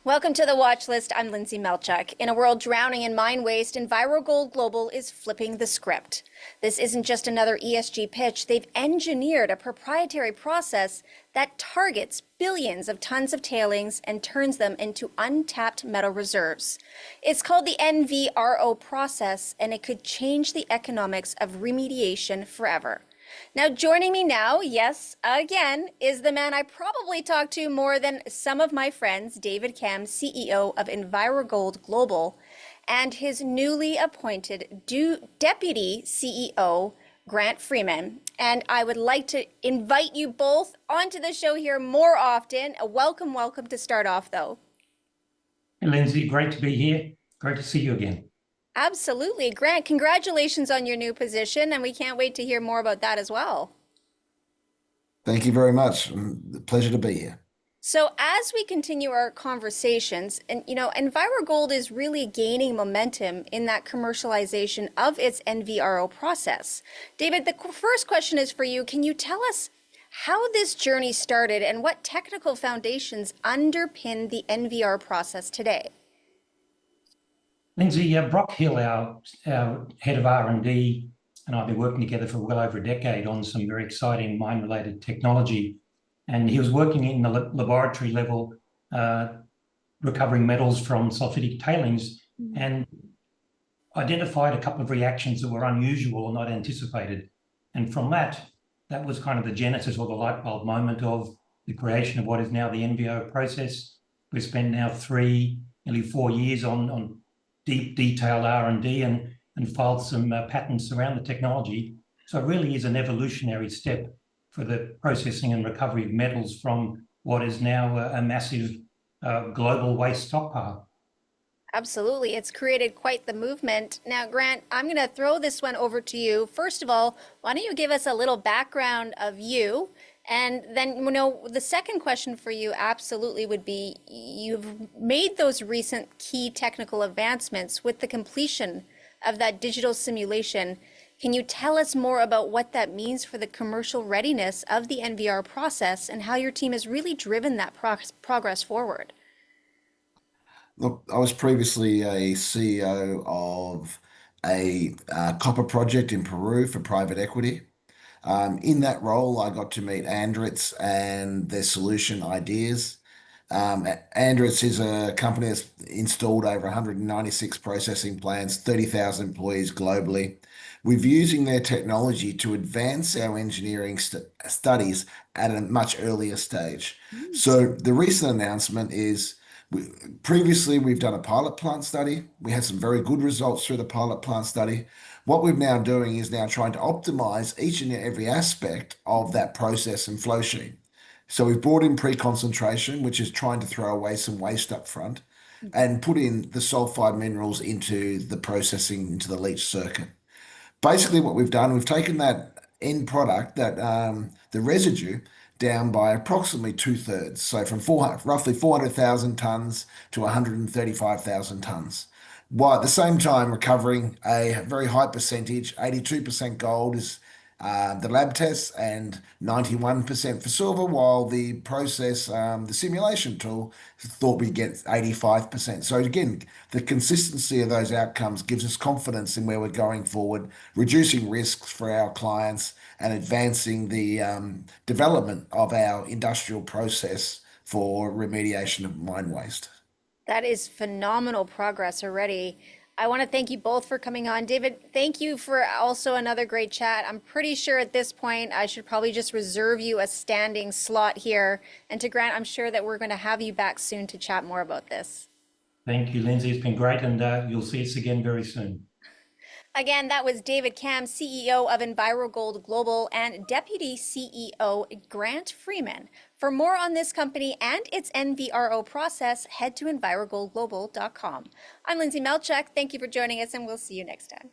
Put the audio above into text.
Welcome to the Watch List. I'm Lyndsay Malchuk. In a world drowning in mine waste, EnviroGold Global is flipping the script. This isn't just another ESG pitch. They've engineered a proprietary process that targets billions of tons of tailings and turns them into untapped metal reserves. It's called the NVRO process, and it could change the economics of remediation forever. Now, joining me now, yes, again, is the man I probably talk to more than some of my friends, David Kam, CEO of EnviroGold Global, and his newly appointed Deputy CEO, Grant Freeman. And I would like to invite you both onto the show here more often. Welcome to start off, though. Hey, Lyndsay, great to be here. Great to see you again. Absolutely. Grant, congratulations on your new position, and we can't wait to hear more about that as well. Thank you very much. Pleasure to be here. So as we continue our conversations, and EnviroGold is really gaining momentum in that commercialization of its NVRO process. David, the first question is for you. Can you tell us how this journey started and what technical foundations underpin the NVR process today? Lyndsay, Brock Hill, our head of R&D, and I've been working together for well over a decade on some very exciting mine-related technology. And he was working in the laboratory level, recovering metals from sulfidic tailings, and identified a couple of reactions that were unusual or not anticipated. And from that was kind of the genesis or the light bulb moment of the creation of what is now the NVRO process. We've spent now nearly 4 years on deep, detailed R&D and filed some patents around the technology. So it really is an evolutionary step for the processing and recovery of metals from what is now a massive global waste stockpile. Absolutely. It's created quite the movement. Now, Grant, I'm going to throw this one over to you. First of all, why don't you give us a little background of you? And then, the second question for you absolutely would be, you've made those recent key technical advancements with the completion of that digital simulation. Can you tell us more about what that means for the commercial readiness of the NVR process and how your team has really driven that progress forward? Look, I was previously a CEO of a copper project in Peru for private equity. In that role, I got to meet Andritz and their solution ideas. Andritz is a company that's installed over 196 processing plants, 30,000 employees globally. We're using their technology to advance our engineering studies at a much earlier stage. So the recent announcement is previously we've done a pilot plant study. We had some very good results through the pilot plant study. What we're now doing is now trying to optimize each and every aspect of that process and flow sheet. So we've brought in pre-concentration, which is trying to throw away some waste up front and put in the sulfide minerals into the processing, into the leach circuit. Basically what we've done, we've taken that end product, that the residue, down by approximately 2/3. So from roughly 400,000 tons to 135,000 tons. While at the same time recovering a very high percentage, 82% gold is the lab tests and 91% for silver, while the process, the simulation tool, thought we'd get 85%. So again, the consistency of those outcomes gives us confidence in where we're going forward, reducing risks for our clients and advancing the development of our industrial process for remediation of mine waste. That is phenomenal progress already. I want to thank you both for coming on. David, thank you for also another great chat. I'm pretty sure at this point I should probably just reserve you a standing slot here. And to Grant, I'm sure that we're going to have you back soon to chat more about this. Thank you, Lyndsay. It's been great, and you'll see us again very soon. Again, that was David Kam, CEO of EnviroGold Global, and Deputy CEO Grant Freeman. For more on this company and its NVRO process, head to EnviroGoldGlobal.com. I'm Lyndsay Malchuk. Thank you for joining us, and we'll see you next time.